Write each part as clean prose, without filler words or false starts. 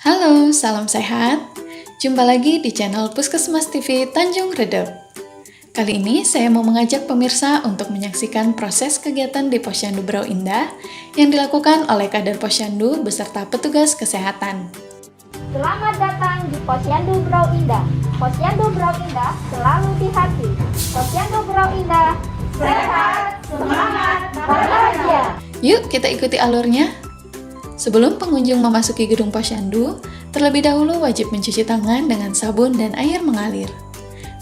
Halo, salam sehat. Jumpa lagi di channel Puskesmas TV Tanjung Redep. Kali ini saya mau mengajak pemirsa untuk menyaksikan proses kegiatan di Posyandu Brau Indah yang dilakukan oleh kader Posyandu beserta petugas kesehatan. Selamat datang di Posyandu Brau Indah. Posyandu Brau Indah selalu di hati. Posyandu Brau Indah, sehat, semangat, bahagia. Yuk kita ikuti alurnya. Sebelum pengunjung memasuki gedung Posyandu, terlebih dahulu wajib mencuci tangan dengan sabun dan air mengalir.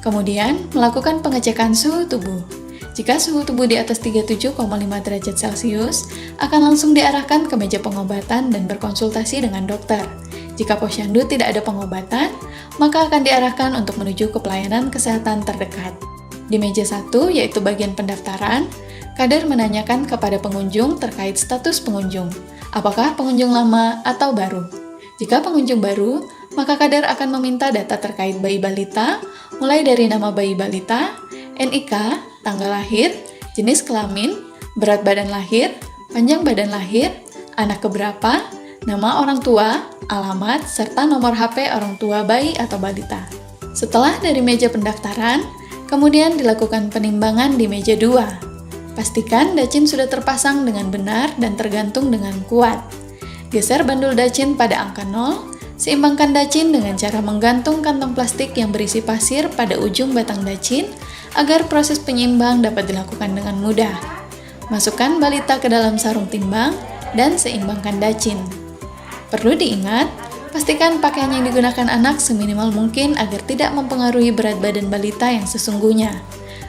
Kemudian, melakukan pengecekan suhu tubuh. Jika suhu tubuh di atas 37,5 derajat Celcius, akan langsung diarahkan ke meja pengobatan dan berkonsultasi dengan dokter. Jika Posyandu tidak ada pengobatan, maka akan diarahkan untuk menuju ke pelayanan kesehatan terdekat. Di meja 1, yaitu bagian pendaftaran, kader menanyakan kepada pengunjung terkait status pengunjung, apakah pengunjung lama atau baru. Jika pengunjung baru, maka kader akan meminta data terkait bayi balita, mulai dari nama bayi balita, NIK, tanggal lahir, jenis kelamin, berat badan lahir, panjang badan lahir, anak keberapa, nama orang tua, alamat, serta nomor HP orang tua bayi atau balita. Setelah dari meja pendaftaran, kemudian dilakukan penimbangan di meja 2. Pastikan dacin sudah terpasang dengan benar dan tergantung dengan kuat. Geser bandul dacin pada angka 0, seimbangkan dacin dengan cara menggantung kantong plastik yang berisi pasir pada ujung batang dacin agar proses penyeimbang dapat dilakukan dengan mudah. Masukkan balita ke dalam sarung timbang dan seimbangkan dacin. Perlu diingat, pastikan pakaian yang digunakan anak seminimal mungkin agar tidak mempengaruhi berat badan balita yang sesungguhnya.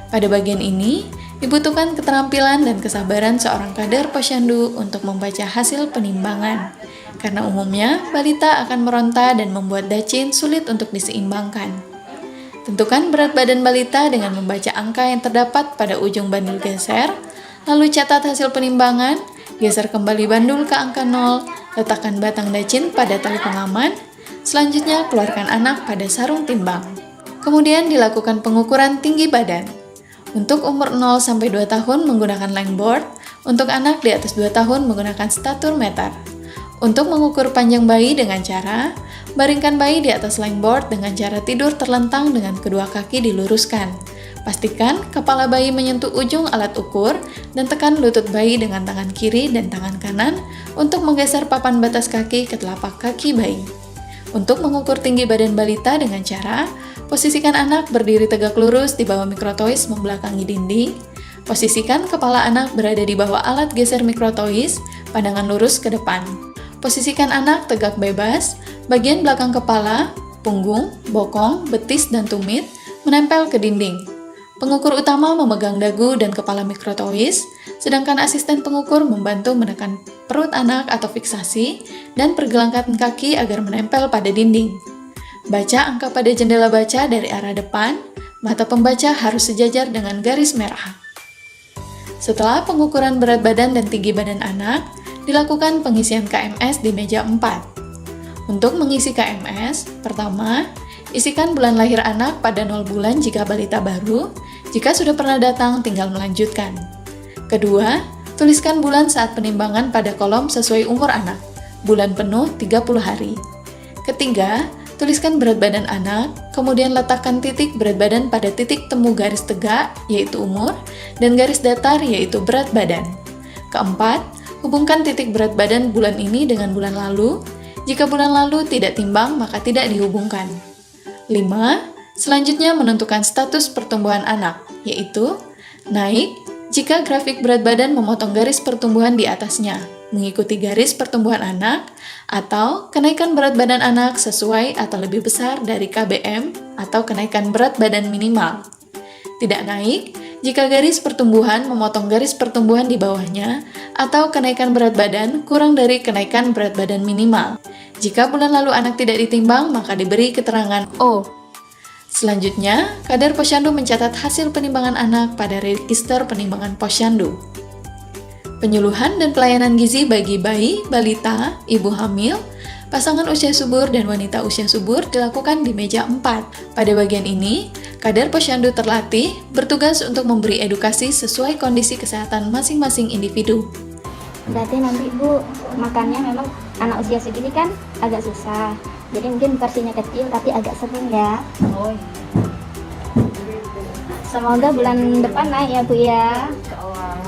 Pada bagian ini, dibutuhkan keterampilan dan kesabaran seorang kader Posyandu untuk membaca hasil penimbangan, karena umumnya balita akan meronta dan membuat dacin sulit untuk diseimbangkan. Tentukan berat badan balita dengan membaca angka yang terdapat pada ujung bandul geser, lalu catat hasil penimbangan, geser kembali bandul ke angka 0, letakkan batang dacin pada tali pengaman, selanjutnya keluarkan anak pada sarung timbang. Kemudian dilakukan pengukuran tinggi badan. Untuk umur 0-2 tahun menggunakan lengboard, untuk anak di atas 2 tahun menggunakan statur meter. Untuk mengukur panjang bayi dengan cara, baringkan bayi di atas lengboard dengan cara tidur terlentang dengan kedua kaki diluruskan. Pastikan kepala bayi menyentuh ujung alat ukur dan tekan lutut bayi dengan tangan kiri dan tangan kanan untuk menggeser papan batas kaki ke telapak kaki bayi. Untuk mengukur tinggi badan balita dengan cara, posisikan anak berdiri tegak lurus di bawah mikrotois membelakangi dinding. Posisikan kepala anak berada di bawah alat geser mikrotois, pandangan lurus ke depan. Posisikan anak tegak bebas, bagian belakang kepala, punggung, bokong, betis, dan tumit menempel ke dinding. Pengukur utama memegang dagu dan kepala mikrotois, sedangkan asisten pengukur membantu menekan perut anak atau fiksasi dan pergelangan kaki agar menempel pada dinding. Baca angka pada jendela baca dari arah depan, mata pembaca harus sejajar dengan garis merah. Setelah pengukuran berat badan dan tinggi badan anak, dilakukan pengisian KMS di meja 4. Untuk mengisi KMS, pertama, isikan bulan lahir anak pada 0 bulan jika balita baru, jika sudah pernah datang tinggal melanjutkan. Kedua, tuliskan bulan saat penimbangan pada kolom sesuai umur anak, bulan penuh 30 hari. Ketiga, tuliskan berat badan anak, kemudian letakkan titik berat badan pada titik temu garis tegak, yaitu umur, dan garis datar, yaitu berat badan. Keempat, hubungkan titik berat badan bulan ini dengan bulan lalu. Jika bulan lalu tidak timbang, maka tidak dihubungkan. 5. Selanjutnya menentukan status pertumbuhan anak, yaitu naik jika grafik berat badan memotong garis pertumbuhan di atasnya, mengikuti garis pertumbuhan anak, atau kenaikan berat badan anak sesuai atau lebih besar dari KBM atau kenaikan berat badan minimal. Tidak naik jika garis pertumbuhan memotong garis pertumbuhan di bawahnya, atau kenaikan berat badan kurang dari kenaikan berat badan minimal. Jika bulan lalu anak tidak ditimbang, maka diberi keterangan O. Selanjutnya, kader Posyandu mencatat hasil penimbangan anak pada register penimbangan Posyandu. Penyuluhan dan pelayanan gizi bagi bayi, balita, ibu hamil, pasangan usia subur, dan wanita usia subur dilakukan di meja 4. Pada bagian ini, kader Posyandu terlatih bertugas untuk memberi edukasi sesuai kondisi kesehatan masing-masing individu. Berarti nanti Bu, makannya memang anak usia segini kan agak susah. Jadi mungkin versinya kecil tapi agak seru ya. Oh, Semoga bulan depan naik ya Bu ya.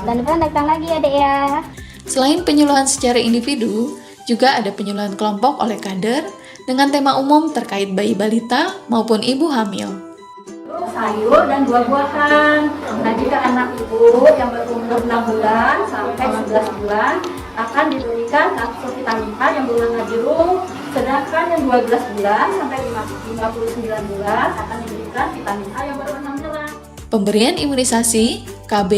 Bulan depan datang lagi ya Dek ya. Selain penyuluhan secara individu, juga ada penyuluhan kelompok oleh kader dengan tema umum terkait bayi balita maupun ibu hamil. sayur dan buah-buahan. Nah, jika anak ibu yang berumur 6 bulan sampai 11 bulan akan diberikan kapsul vitamin A yang berwarna biru, sedangkan yang 12 bulan sampai 59 bulan akan diberikan vitamin A yang berwarna merah. Pemberian imunisasi, KB,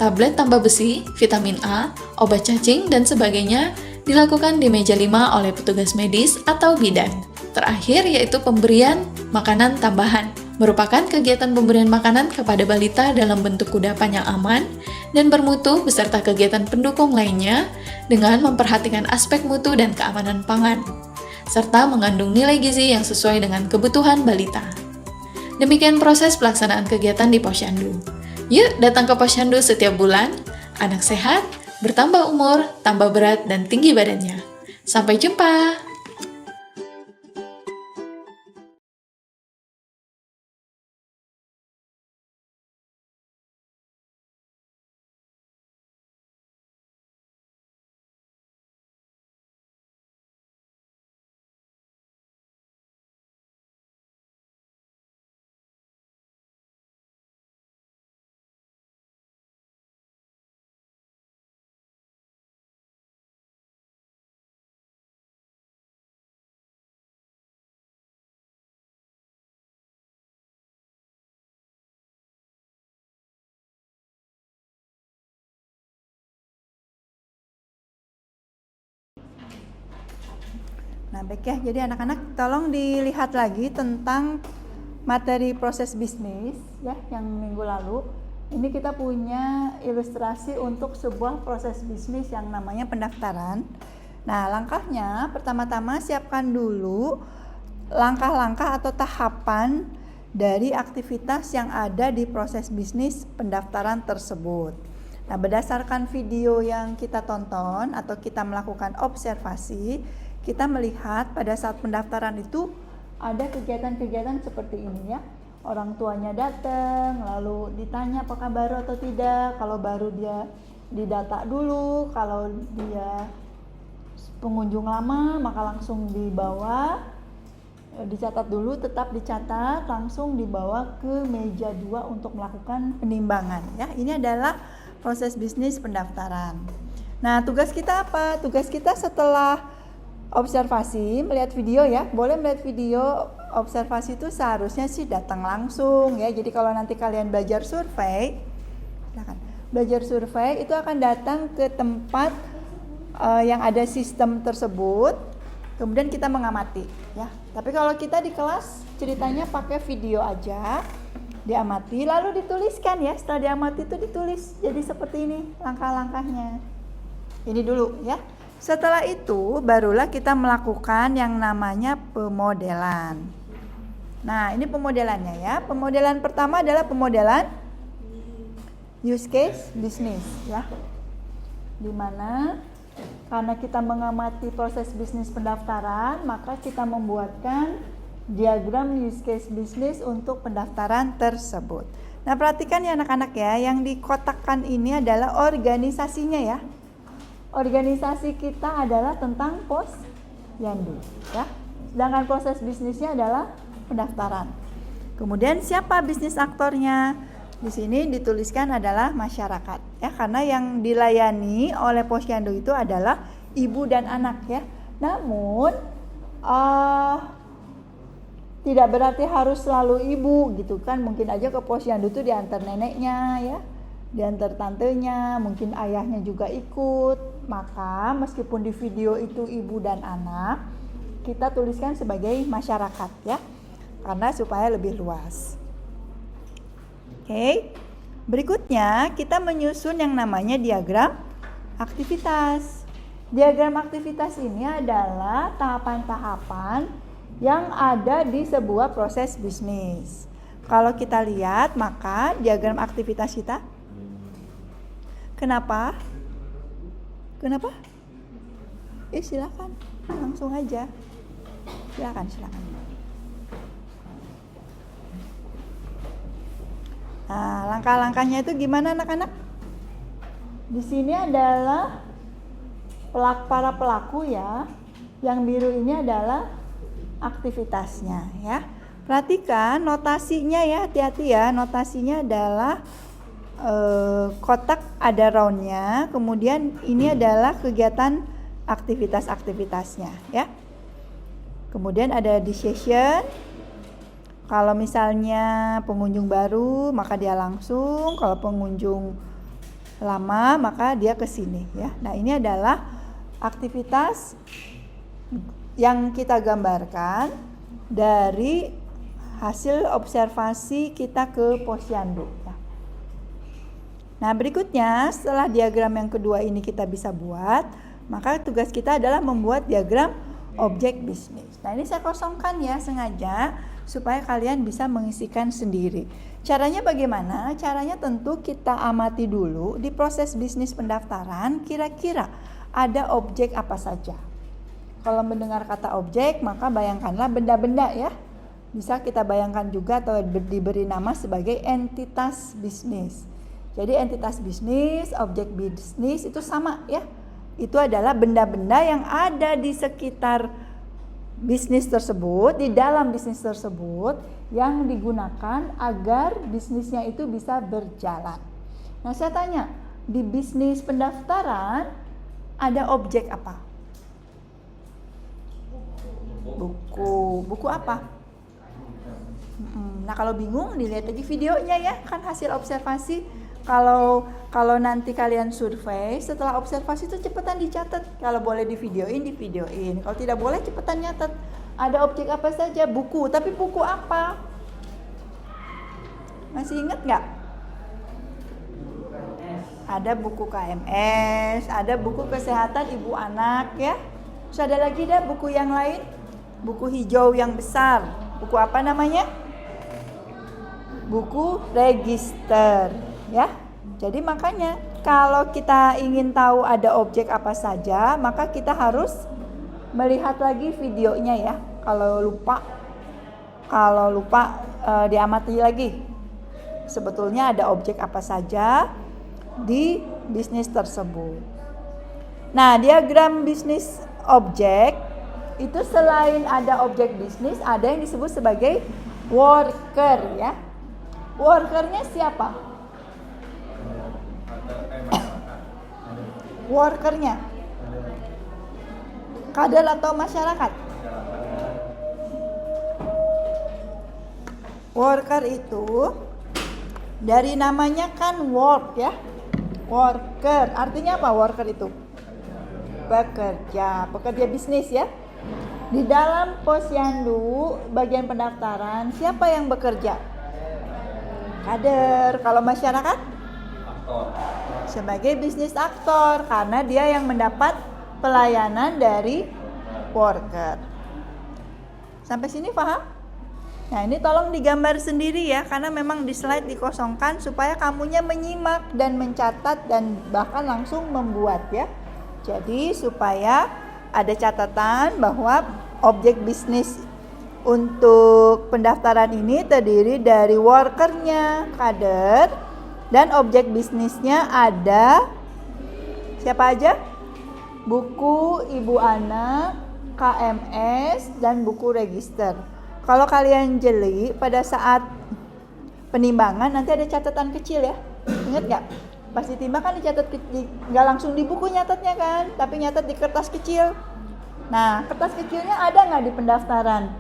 tablet tambah besi, vitamin A, obat cacing, dan sebagainya dilakukan di meja 5 oleh petugas medis atau bidan. Terakhir yaitu pemberian makanan tambahan, merupakan kegiatan pemberian makanan kepada balita dalam bentuk kudapan yang aman dan bermutu beserta kegiatan pendukung lainnya dengan memperhatikan aspek mutu dan keamanan pangan, serta mengandung nilai gizi yang sesuai dengan kebutuhan balita. Demikian proses pelaksanaan kegiatan di Posyandu. Yuk datang ke Posyandu setiap bulan, anak sehat, bertambah umur, tambah berat, dan tinggi badannya. Sampai jumpa! Nah, baik ya. Jadi anak-anak tolong dilihat lagi tentang materi proses bisnis ya yang minggu lalu. Ini kita punya ilustrasi untuk sebuah proses bisnis yang namanya pendaftaran. Nah, langkahnya pertama-tama siapkan dulu langkah-langkah atau tahapan dari aktivitas yang ada di proses bisnis pendaftaran tersebut. Nah, berdasarkan video yang kita tonton atau kita melakukan observasi, kita melihat pada saat pendaftaran itu ada kegiatan-kegiatan seperti ini ya. Orang tuanya datang, lalu ditanya apakah baru atau tidak. Kalau baru dia didata dulu, kalau dia pengunjung lama maka langsung dibawa, dicatat dulu, tetap dicatat, langsung dibawa ke meja 2 untuk melakukan penimbangan ya. Ini adalah proses bisnis pendaftaran. Nah, tugas kita apa? Tugas kita setelah observasi, melihat video ya, boleh melihat video observasi itu seharusnya sih datang langsung ya. Jadi kalau nanti kalian belajar survei, belajar survei itu akan datang ke tempat yang ada sistem tersebut, kemudian kita mengamati ya. Tapi kalau kita di kelas ceritanya pakai video aja, diamati lalu dituliskan ya. Setelah diamati itu ditulis jadi seperti ini langkah-langkahnya. Ini dulu ya. Setelah itu barulah kita melakukan yang namanya pemodelan. Nah, ini pemodelannya ya. Pemodelan pertama adalah pemodelan use case business ya. Dimana karena kita mengamati proses bisnis pendaftaran, maka kita membuatkan diagram use case business untuk pendaftaran tersebut. Nah, perhatikan ya anak-anak ya, yang dikotakkan ini adalah organisasinya ya. Organisasi kita adalah tentang Posyandu ya. Sedangkan proses bisnisnya adalah pendaftaran. Kemudian siapa bisnis aktornya? Di sini dituliskan adalah masyarakat ya, karena yang dilayani oleh Posyandu itu adalah ibu dan anak ya. Namun tidak berarti harus selalu ibu gitu kan. Mungkin aja ke Posyandu itu diantar neneknya ya, diantar tantenya, mungkin ayahnya juga ikut. Maka meskipun di video itu ibu dan anak, kita tuliskan sebagai masyarakat ya, karena supaya lebih luas. Oke. Berikutnya kita menyusun yang namanya diagram aktivitas. Diagram aktivitas ini adalah tahapan-tahapan yang ada di sebuah proses bisnis. Kalau kita lihat maka diagram aktivitas kita, Kenapa? Silakan, langsung aja. Silakan. Nah, langkah-langkahnya itu gimana anak-anak? Di sini adalah para pelaku ya. Yang biru ini adalah aktivitasnya ya. Perhatikan notasinya ya, hati-hati ya. Notasinya adalah kotak ada roundnya, kemudian ini adalah kegiatan aktivitasnya ya. Kemudian ada decision. Kalau misalnya pengunjung baru maka dia langsung, kalau pengunjung lama maka dia ke sini ya. Nah, ini adalah aktivitas yang kita gambarkan dari hasil observasi kita ke Posyandu ya. Nah, berikutnya setelah diagram yang kedua ini kita bisa buat, maka tugas kita adalah membuat diagram objek bisnis. Nah, ini saya kosongkan ya sengaja supaya kalian bisa mengisikan sendiri. Caranya bagaimana? Caranya tentu kita amati dulu di proses bisnis pendaftaran kira-kira ada objek apa saja. Kalau mendengar kata objek, maka bayangkanlah benda-benda ya. Bisa kita bayangkan juga atau diberi nama sebagai entitas bisnis. Jadi entitas bisnis, objek bisnis itu sama ya. Itu adalah benda-benda yang ada di sekitar bisnis tersebut, di dalam bisnis tersebut yang digunakan agar bisnisnya itu bisa berjalan. Nah, saya tanya, di bisnis pendaftaran ada objek apa? Buku apa? Nah, kalau bingung dilihat lagi videonya ya, kan hasil observasi. Kalau nanti kalian survei setelah observasi itu cepetan dicatat. Kalau boleh divideoin. Kalau tidak boleh cepetan nyatat. Ada objek apa saja? Buku. Tapi buku apa? Masih ingat nggak? Ada buku KMS, ada buku kesehatan ibu anak ya. Terus ada lagi buku yang lain. Buku hijau yang besar. Buku apa namanya? Buku register. Ya, jadi makanya kalau kita ingin tahu ada objek apa saja, maka kita harus melihat lagi videonya ya. Kalau lupa diamati lagi. Sebetulnya ada objek apa saja di bisnis tersebut. Nah, diagram bisnis objek itu selain ada objek bisnis, ada yang disebut sebagai worker ya. Workernya siapa? Workernya kader atau masyarakat? Worker itu dari namanya kan work ya. Worker artinya apa? Worker itu pekerja bisnis ya. Di dalam Posyandu bagian pendaftaran siapa yang bekerja? Kader. Kalau masyarakat? Sebagai bisnis aktor, karena dia yang mendapat pelayanan dari worker. Sampai sini paham? Nah, ini tolong digambar sendiri ya, karena memang di slide dikosongkan supaya kamunya menyimak dan mencatat dan bahkan langsung membuat ya. Jadi supaya ada catatan bahwa objek bisnis untuk pendaftaran ini terdiri dari workernya, kader, dan objek bisnisnya ada siapa aja? Buku ibu anak, KMS, dan buku register. Kalau kalian jeli pada saat penimbangan nanti ada catatan kecil ya. Ingat gak? Pas ditimbang kan dicatat, gak langsung di buku nyatatnya kan, tapi nyatat di kertas kecil. Nah, kertas kecilnya ada gak di pendaftaran?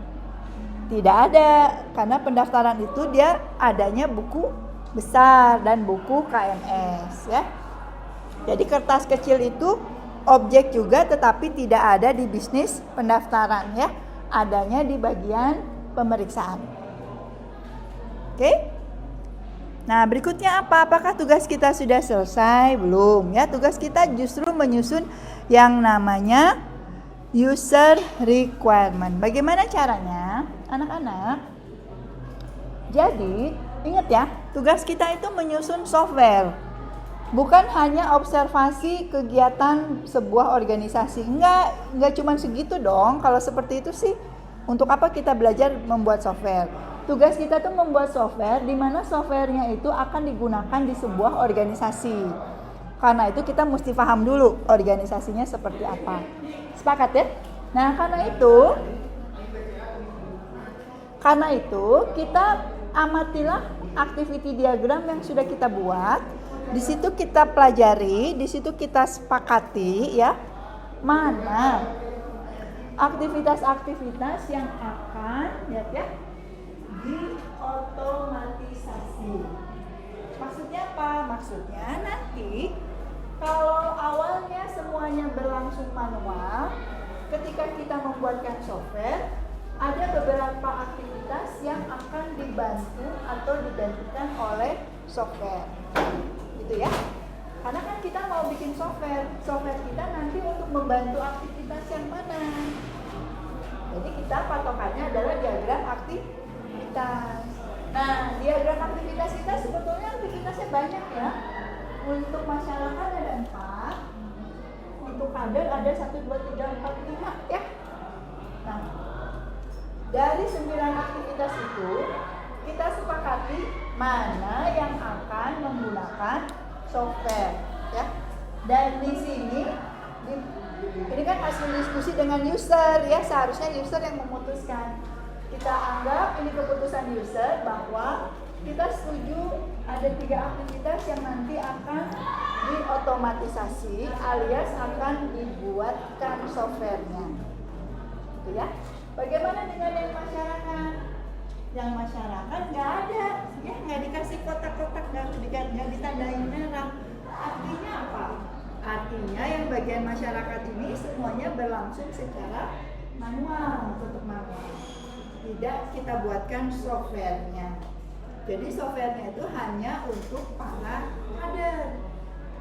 Tidak ada, karena pendaftaran itu dia adanya buku besar dan buku KMS ya. Jadi kertas kecil itu objek juga tetapi tidak ada di bisnis pendaftaran ya. Adanya di bagian pemeriksaan. Oke? Nah, berikutnya apa? Apakah tugas kita sudah selesai? Belum ya. Tugas kita justru menyusun yang namanya user requirement. Bagaimana caranya? Anak-anak. Jadi ingat ya, tugas kita itu menyusun software. bukan hanya observasi kegiatan sebuah organisasi. Enggak cuma segitu dong. Kalau seperti itu sih, untuk apa kita belajar membuat software? Tugas kita tuh membuat software di mana softwarenya itu akan digunakan di sebuah organisasi. Karena itu kita mesti paham dulu organisasinya seperti apa. Sepakat ya? Nah, karena itu kita amatilah activity diagram yang sudah kita buat. Di situ kita pelajari, di situ kita sepakati ya, mana aktivitas-aktivitas yang akan lihat ya, diotomatisasi. Maksudnya apa? Maksudnya nanti kalau awalnya semuanya berlangsung manual, ketika kita membuatkan software, ada beberapa aktivitas yang akan dibantu atau digantikan oleh software. Gitu ya. Karena kan kita mau bikin software kita nanti untuk membantu aktivitas yang mana. Jadi kita patokannya adalah diagram aktivitas. Nah, diagram aktivitas kita sebetulnya aktivitasnya banyak ya. Untuk masyarakat ada 4, untuk kader ada 1, 2, 3, 4, 5 ya. Nah, dari 9 aktivitas itu kita sepakati mana yang akan menggunakan software ya. Dan di sini ini kan hasil diskusi dengan user ya, seharusnya user yang memutuskan. Kita anggap ini keputusan user bahwa kita setuju ada 3 aktivitas yang nanti akan diotomatisasi alias akan dibuatkan softwarenya. Gitu ya. Bagaimana dengan yang masyarakat? Yang masyarakat nggak ada, ya nggak dikasih kotak-kotak, nggak ditandain merah. Artinya apa? Artinya yang bagian masyarakat ini semuanya berlangsung secara manual, bentuk manual. Tidak kita buatkan softwarenya. Jadi softwarenya itu hanya untuk para kader.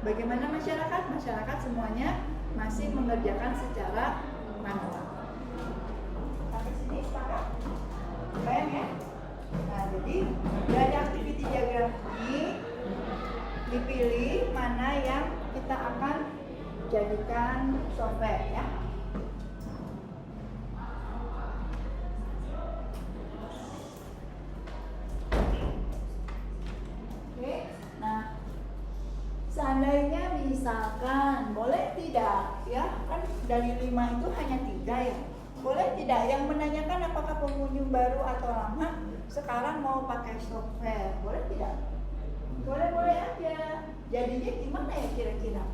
Bagaimana masyarakat? Masyarakat semuanya masih mengerjakan secara manual. Sampai sini sepakat? Bayang ya? Nah, jadi dari activity diagram ini dipilih mana yang kita akan jadikan software ya. Oke, nah seandainya misalkan boleh tidak ya, kan dari 5 itu hanya 3 ya. Boleh tidak yang menanyakan apakah pengunjung baru atau lama sekarang mau pakai software? Boleh tidak? Boleh-boleh aja. Jadinya gimana ya kira-kira?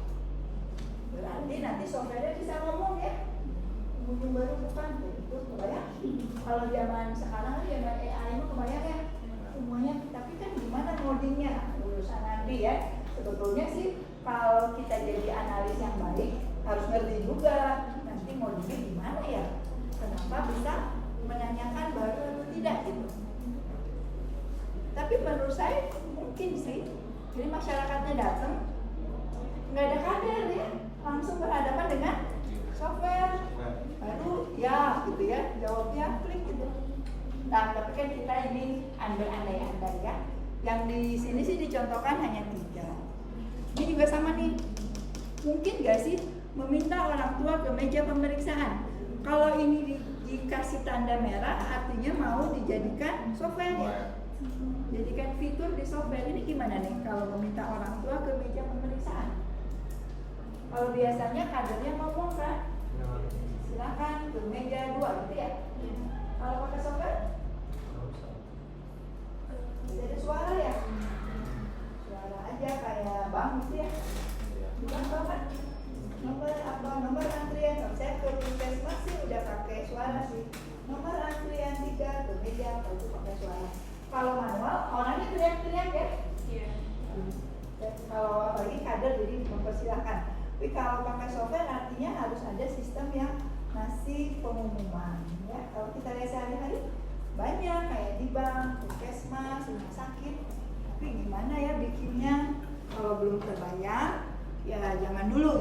Berarti nanti softwarenya bisa ngomong ya. Pengunjung baru bukan? Itu kebayang? Kalau zaman sekarang kan zaman AI itu kebayang ya. Semuanya, tapi kan gimana ngodingnya? Urusan nanti ya. Sebetulnya sih kalau kita jadi analis yang baik harus ngerti juga nanti ngodingnya gimana ya. Kenapa bisa menanyakan baru atau tidak gitu. Tapi menurut saya mungkin sih. Jadi masyarakatnya datang, nggak ada kader ya, langsung berhadapan dengan software. Baru ya gitu ya, jawabnya klik gitu. Nah, tapi kan kita ini andai-andai ya. Yang di sini sih dicontohkan hanya 3. Ini juga sama nih. Mungkin nggak sih meminta orang tua ke meja pemeriksaan? Kalau ini dikasih tanda merah, artinya mau dijadikan software ya. Jadikan fitur di software ini gimana nih kalau meminta orang tua ke meja pemeriksaan? Kalau biasanya kadernya ngomong kan, silakan ke meja 2 gitu ya. Kalau pakai software, jadi suara ya, suara aja kayak bang gitu ya. Bilang bapak. Nomor antrian, kalau saya ke puskesmas sih udah pakai suara sih. Nomor antrian 3 ke meja, kalau itu pakai suara. Kalau manual, orangnya teriak-teriak ya. Iya. Kalau apalagi kader jadi mempersilahkan. Tapi kalau pakai software artinya harus ada sistem yang ngasih pengumuman. Ya, kalau kita lihat sehari-hari banyak kayak di bank, puskesmas, rumah sakit. Tapi gimana ya bikinnya? Kalau belum terbayar, ya jangan dulu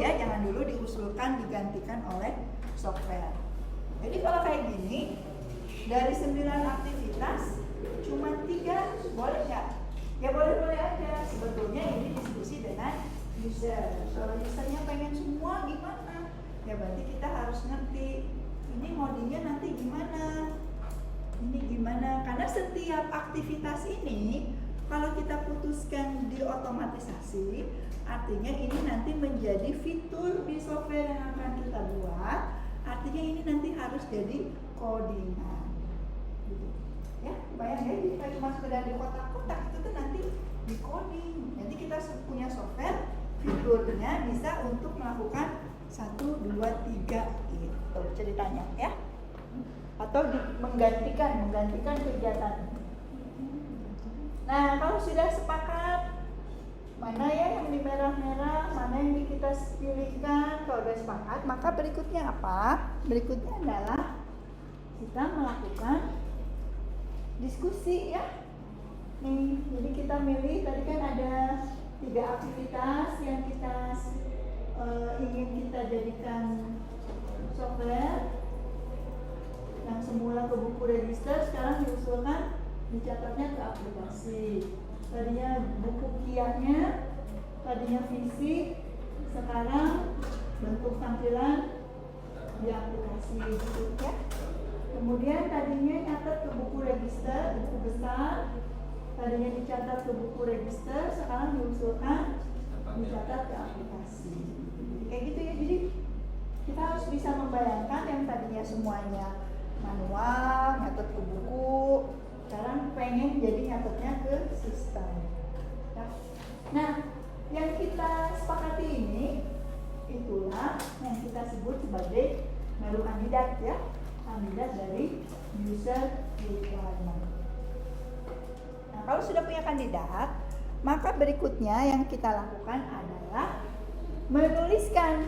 diusulkan digantikan oleh software. Jadi kalau kayak gini dari 9 aktivitas cuma 3 boleh nggak? Ya boleh-boleh aja. Sebetulnya ini diskusi dengan user. Kalau usernya pengen semua gimana? Ya berarti kita harus ngerti ini ngodingnya nanti gimana, ini gimana. Karena setiap aktivitas ini kalau kita putuskan di otomatisasi, artinya ini nanti menjadi fitur di software yang akan kita buat. Artinya ini nanti harus jadi codingan. Gitu. Ya, bayang ya, jadi kalau cuma sekedar di kotak-kotak itu tuh nanti di coding. Nanti kita punya software, fiturnya bisa untuk melakukan 1, 2, 3 gitu ceritanya ya. Atau menggantikan kegiatan. Nah, kalau sudah sepakat mana ya yang di merah-merah, mana yang kita pilihkan, kalau sudah sepakat, maka berikutnya apa? Berikutnya adalah kita melakukan diskusi ya. Nih, jadi kita milih, tadi kan ada 3 aktivitas yang kita ingin kita jadikan software. Yang semula ke buku register, sekarang diusulkan dicatatnya ke aplikasi. Tadinya buku kiahnya, tadinya fisik, sekarang bentuk tampilan di aplikasi gitu ya. Kemudian tadinya nyatat ke buku register, buku besar, tadinya dicatat ke buku register, sekarang diusulkan dicatat ke aplikasi. Kayak gitu ya. Jadi kita harus bisa membayangkan yang tadinya semuanya manual, nyatet ke buku, sekarang pengen jadi nyatetnya ke sistem. Nah, yang kita sepakati ini itulah yang kita sebut sebagai baru kandidat ya, kandidat dari user requirement. Nah, kalau sudah punya kandidat, maka berikutnya yang kita lakukan adalah menuliskan.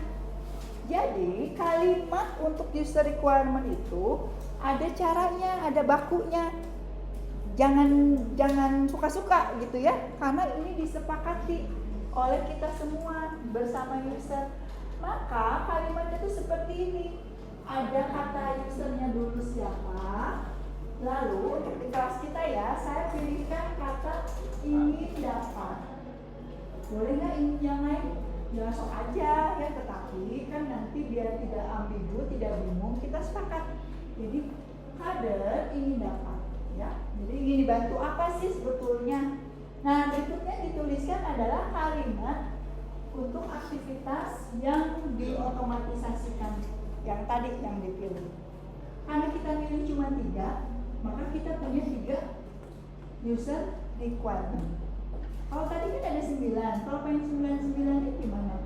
Jadi kalimat untuk user requirement itu ada caranya, ada bakunya. Jangan suka-suka gitu ya, karena ini disepakati oleh kita semua bersama user. Maka kalimatnya itu seperti ini. Ada kata usernya dulu siapa. Lalu untuk di kelas kita ya, saya pilihkan kata ingin dapat. Boleh nggak ingin yang lain? Ya sok aja ya, tetapi kan nanti biar tidak ambigu, tidak bingung, kita sepakat. Jadi kader ingin dapat ya. Jadi ingin dibantu apa sih sebetulnya? Nah, berikutnya dituliskan adalah kalimat untuk aktivitas yang diotomatisasikan yang tadi yang dipilih. Karena kita pilih cuma 3, maka kita punya 3 user requirement. Kalau tadi kan ada 9, kalau pengen 9 itu gimana?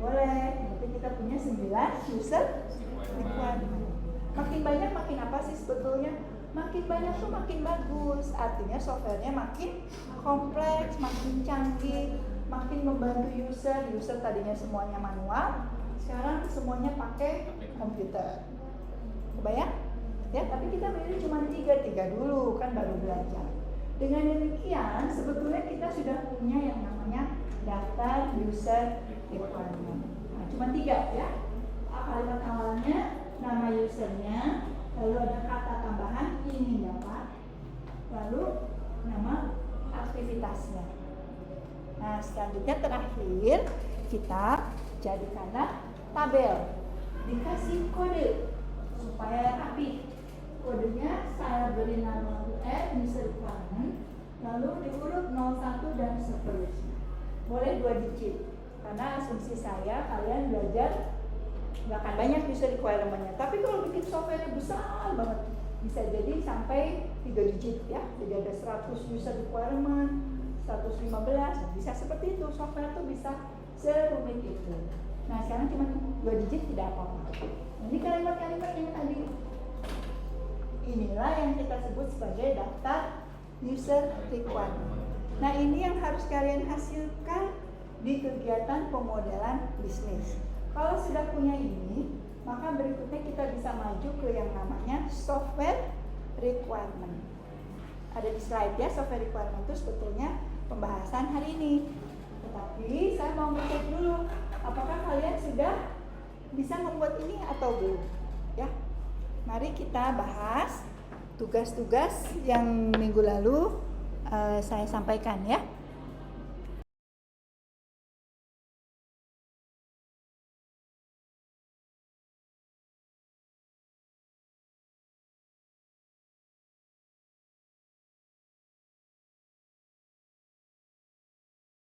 Boleh, berarti kita punya 9 user requirement. Makin banyak makin apa sih sebetulnya? Makin banyak tuh makin bagus, artinya softwarenya makin kompleks, makin canggih, makin membantu user. User tadinya semuanya manual, sekarang semuanya pakai komputer. Kebayang? Ya, tapi kita pilih cuma 3 dulu, kan baru belajar. Dengan demikian, sebetulnya kita sudah punya yang namanya daftar user requirement. Nah, cuma 3 ya. Kalimat awalnya, nama usernya, lalu ada kata tambahan ingin dapat, lalu nama aktivitasnya. Nah, selanjutnya terakhir kita jadikanlah tabel, dikasih kode supaya rapi. Kodenya saya beri nama user requirement, lalu diurut 01 dan seterusnya. Boleh 2 digit, karena asumsi saya kalian belajar nggak akan banyak user requirement-nya. Tapi kalau bikin software besar banget, bisa jadi sampai 3 digit ya. Jadi ada 100 user requirement, 115, bisa seperti itu. Software tuh bisa serumit itu. Nah, sekarang cuma 2 digit tidak apa-apa. Ini kalimat-kalimat yang tadi. Inilah yang kita sebut sebagai daftar user requirement. Nah, ini yang harus kalian hasilkan di kegiatan pemodelan bisnis. Kalau sudah punya ini, maka berikutnya kita bisa maju ke yang namanya software requirement. Ada di slide ya, software requirement itu sebetulnya pembahasan hari ini. Tetapi saya mau ngecek dulu, apakah kalian sudah bisa membuat ini atau belum? Ya, mari kita bahas tugas-tugas yang minggu lalu saya sampaikan ya.